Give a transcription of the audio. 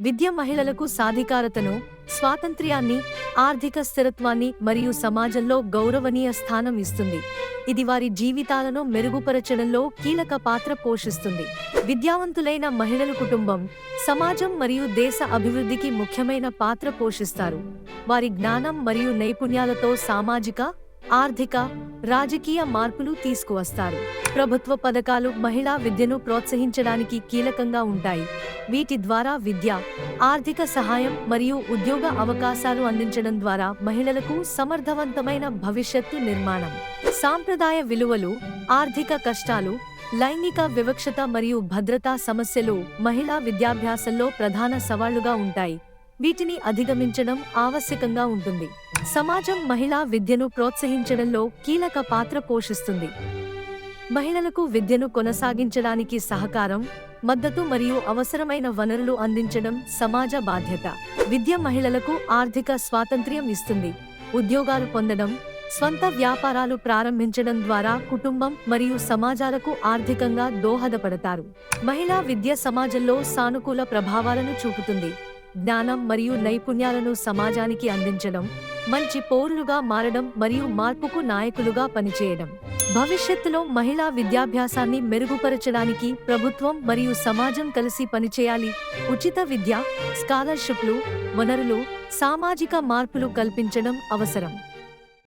విద్య మహిళలకు సాధికారతను, స్వాతంత్ర్యాన్ని, ఆర్థిక స్థిరత్వాన్ని మరియు సమాజంలో గౌరవనీయ స్థానం ఇస్తుంది. ఇది వారి జీవితాలను మెరుగుపరచడంలో కీలక పాత్ర పోషిస్తుంది. విద్యావంతులైన మహిళలు కుటుంబం, సమాజం మరియు దేశ అభివృద్ధికి ముఖ్యమైన పాత్ర పోషిస్తారు. వారి జ్ఞానం మరియు నైపుణ్యాలతో సామాజిక, ఆర్థిక, రాజకీయ మార్పులు తీసుకువస్తారు. ప్రభుత్వ పథకాలు మహిళా విద్యను ప్రోత్సహించడానికి కీలకంగా ఉంటాయి. వీటి ద్వారా విద్య, ఆర్థిక సహాయం మరియు ఉద్యోగ అవకాశాలు అందించడం ద్వారా మహిళలకు సమర్థవంతమైన భవిష్యత్తు నిర్మాణం. సాంప్రదాయ విలువలు, ఆర్థిక కష్టాలు, లైంగిక వివక్షత మరియు భద్రతా సమస్యలు మహిళా విద్యాభ్యాసంలో ప్రధాన సవాళ్లుగా ఉంటాయి. వీటిని అధిగమించడం ఆవశ్యకంగా ఉంటుంది. సమాజం మహిళా విద్యను ప్రోత్సహించడంలో కీలక పాత్ర పోషిస్తుంది. మహిళలకు విద్యను కొనసాగించడానికి సహకారం, మద్దతు మరియు అవసరమైన వనరులు అందించడం సమాజ బాధ్యత. విద్య మహిళలకు ఆర్థిక స్వాతంత్ర్యం ఇస్తుంది. ఉద్యోగాలు పొందడం, స్వంత వ్యాపారాలు ప్రారంభించడం ద్వారా కుటుంబం మరియు సమాజాలకు ఆర్థికంగా దోహదపడతారు. మహిళా విద్య సమాజంలో సానుకూల ప్రభావాలను చూపుతుంది. జ్ఞానం మరియు నైపుణ్యాలను సమాజానికి అందించడం, మంచి పౌరులుగా మారడం మరియు మార్పుకు నాయకులుగా పనిచేయడం. భవిష్యత్తులో మహిళా విద్యాభ్యాసాన్ని మెరుగుపరచడానికి ప్రభుత్వం మరియు సమాజం కలిసి పనిచేయాలి. ఉచిత విద్య, స్కాలర్షిప్లు, వనరులు, సామాజిక మార్పులు కల్పించడం అవసరం.